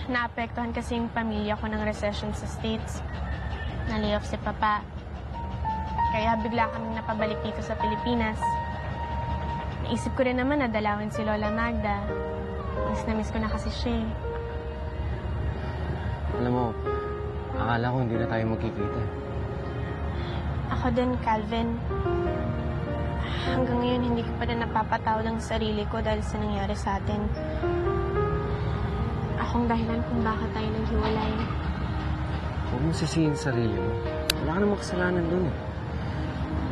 naapektuhan kasi yung pamilya ko ng recession sa States. Na-lay off si Papa. Kaya bigla kaming napabalik dito sa Pilipinas. Naisip ko rin naman na dalawin si Lola Magda. Miss na miss ko na kasi siya eh. Alam mo, akala ko hindi na tayo magkikita. Ako din, Calvin. Hanggang ngayon, hindi ko pa rin napapataw ng sarili ko dahil sa nangyari sa atin. Akong dahilan kung bakit tayo naghiwalay. Huwag mo sisihin sa sarili mo. Wala ka namang kasalanan dun eh.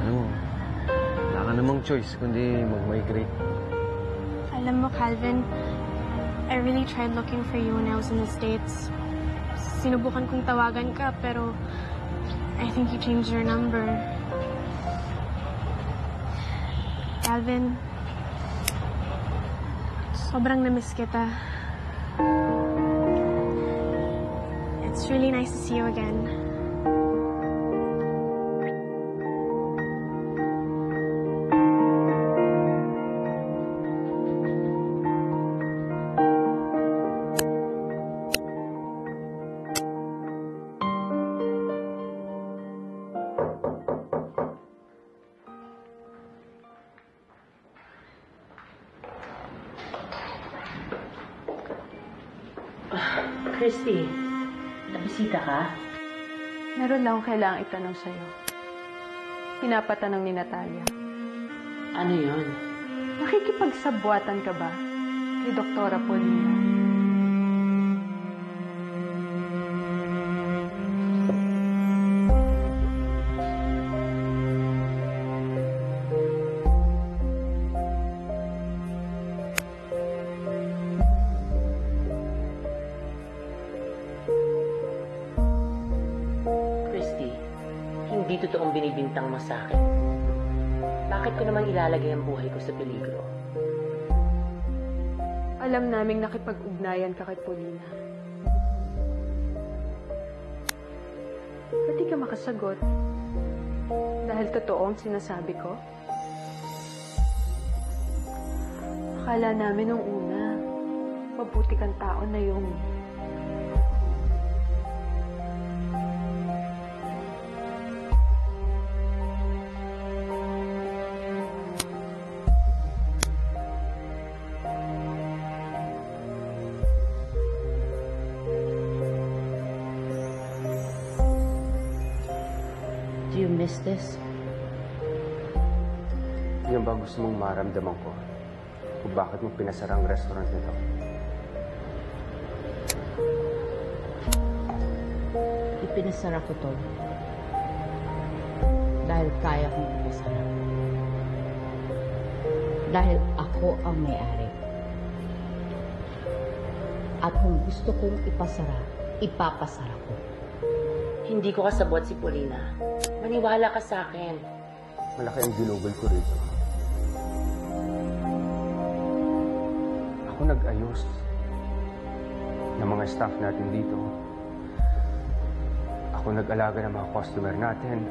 Alam mo, wala ka namang choice kundi mag-migrate. Alam mo, Calvin, I really tried looking for you when I was in the States. Sinubukan kong tawagan ka, pero I think you changed your number. Calvin, sobrang na-miss kita. It's really nice to see you again. Christy, nabisita ka? Meron lang akong kailangang itanong sa'yo. Pinapatanong ni Natalia. Ano yun? Nakikipagsabwatan ka ba kay Doktora Paulina? Hindi totoong binibintang mo sa akin. Bakit ko naman ilalagay ang buhay ko sa peligro? Alam naming nakipag-ugnayan ka kay Paulina. Ba't di ka makasagot? Dahil totoo ang sinasabi ko? Akala namin nung una, mabuti kang tao na yung... Do you miss this? Yan ba gusto mong maramdaman ko? Kung bakit mo pinasara ang restaurant nito? Ipinasara ko to dahil kaya kong ipasara. Dahil ako ang may-ari. At kung gusto kong ipasara, ipapasara ko. Hindi ko kasabot si Paulina. Maniwala ka sa akin. Malaki ang ginugol ko rito. Ako nag-ayos ng mga staff natin dito. Ako nag-alaga ng mga customer natin.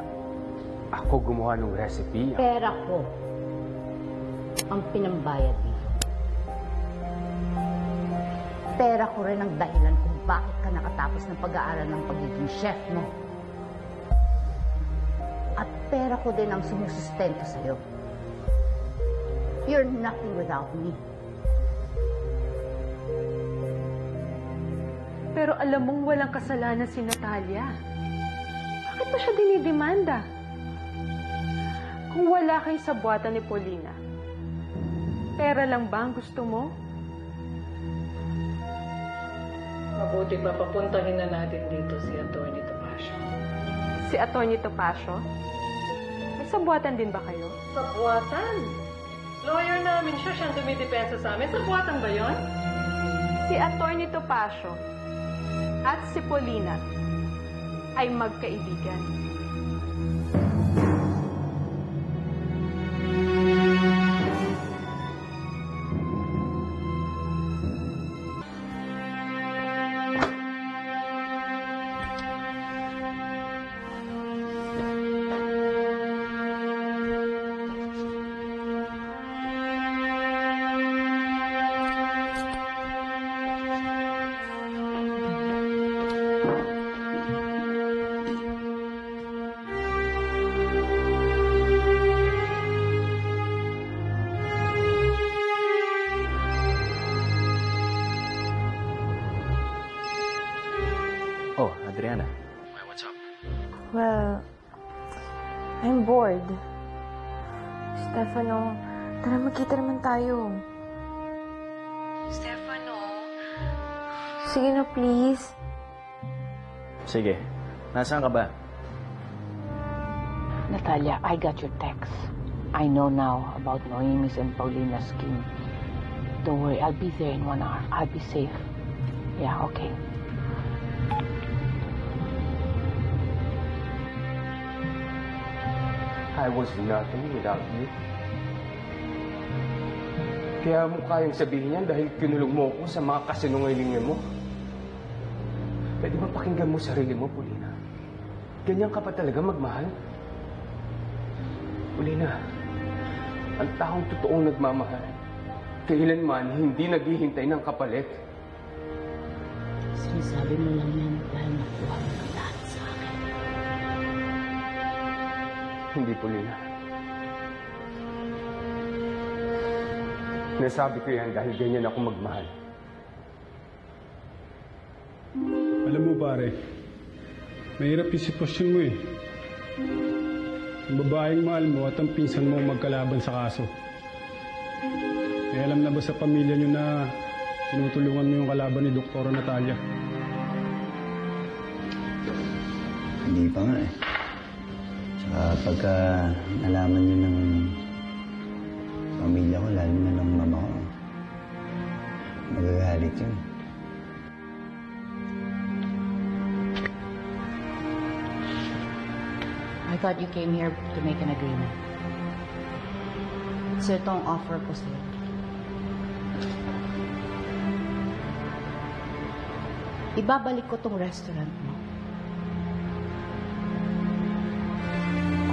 Ako gumawa ng recipe. Pera ko ang pinambayad dito. Pera ko rin ang dahilan kung bakit ka nakatapos ng pag-aaral ng pagiging chef mo. At pera ko din ang sumusustento sa'yo. You're nothing without me. Pero alam mong walang kasalanan si Natalia. Bakit pa siya dinidemanda? Kung wala kang sabwatan ni Paulina, pera lang ba ang gusto mo? Mabuti pa papuntahin na natin dito si Atty. Topacio. Si Atty. Topacio? May sabwatan din ba kayo? Sabwatan? Lawyer namin siya, siyang dumidepensa sa amin. Sabwatan ba yon? Si Atty. Topacio at si Paulina ay magkaibigan. Stefano. Tara, magkita naman tayo. Stefano? Sige na, please. Sige. Nasaan ka ba? Natalia, I got your text. I know now about Noemi's and Paulina's scheme. Don't worry, I'll be there in 1 hour. I'll be safe. Yeah, okay. I was nothing without you. Kaya mo kayang sabihin yan dahil kinulong mo ko sa mga kasinungalingan mo. Pwede ba pakinggan mo sarili mo, Paulina? Ganyan ka pa talaga magmahal? Paulina, ang taong totoong nagmamahal, kailanman hindi naghihintay ng kapalit. Sinasabi mo lang yan dahil nakuha mo ng lahat sa akin. Hindi, Paulina. Nasabi ko yan dahil ganyan ako magmahal. Alam mo pare, mahirap yung sitwasyon mo eh. Ang babaeng mahal mo at ang pinsan mo magkalaban sa kaso. Eh, alam na ba sa pamilya nyo na tinutulungan mo yung kalaban ni Dr. Natalia? Hindi pa nga eh. Tsaka pagka nalaman nyo ng pamilya ko, lalo na ng mama ko, magagalit yun. I thought you came here to make an agreement. So ito ang offer ko sa'yo. Ibabalik ko tong restaurant mo.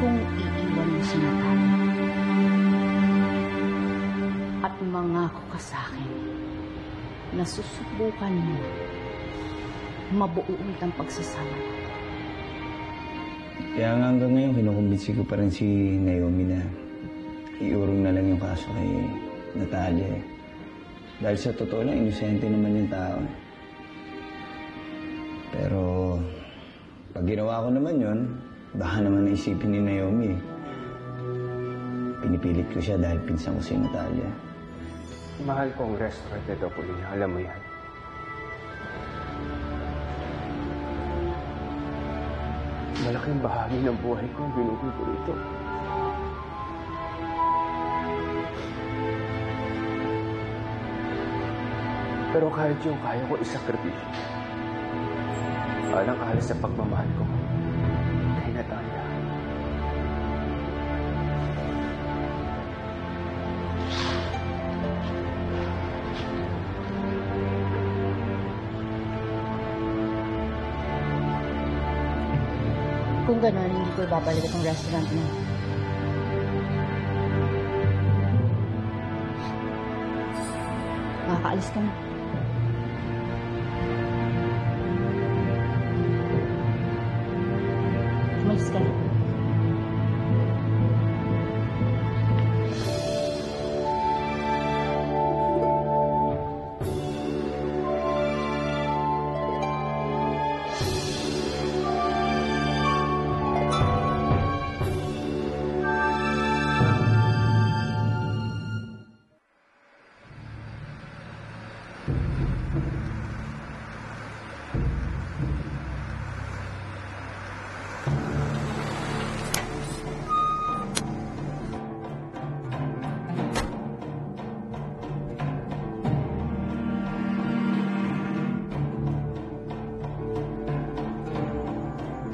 Kung iiwan mo si Natalia. At mangako ka sa akin na susubukan mo mabuulit ang pagsasama. Kaya nga hanggang ngayon, kinukumbinsi ko pa rin si Naomi na iurong na lang yung kaso kay Natalia eh. Dahil sa totoo lang, inosente naman yung tao. Pero pag ginawa ko naman yun, baka naman naisipin ni Naomi eh. Pinipilit ko siya dahil pinsan ko si Natalia. Mahal ko ang restaurant nito, Paulina. Alam mo yan. Malaking bahagi ng buhay ko ang ginugol ko rito. Pero kahit yung kaya ko isakripisyo, alang-alang sa pagmamahal ko kay Natalia. Kung gano'n, hindi ko ibabalik itong restaurant mo. Makakaalis ka na. Umalis ka na.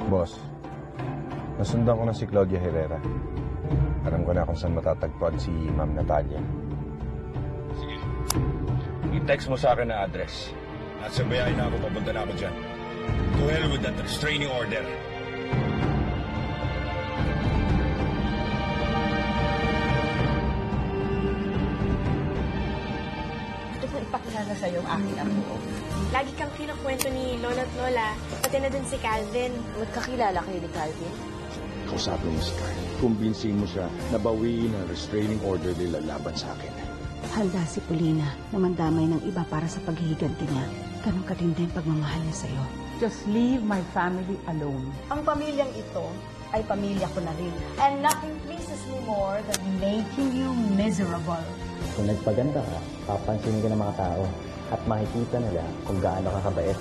Boss, nasundan ko na si Claudia Herrera. Alam ko na kung saan matatagpuan si Ma'am Natalia. Sige. I-text mo sa akin na address. At sabayain na ako, papunta na ako dyan. Go ahead with that restraining order. Gusto kong ipakilala sa'yo ang aking apo. Lagi kang kinukwento ni Lola at Lola, pati na dun si Calvin. Magkakilala kayo ni Calvin? Kausapin mo si Carl. Kumbinsin mo siya na bawiin ang restraining order nila laban sa akin. Handa si Paulina na mandamay ng iba para sa paghihiganti niya. Ganun katindi ang pagmamahal niya sa'yo. Just leave my family alone. Ang pamilyang ito, ay pamilya ko na rin. And nothing pleases me more than making you miserable. Kung nagpaganda ka, papansinin ka ng mga tao at makikita nila kung gaano ka kabait.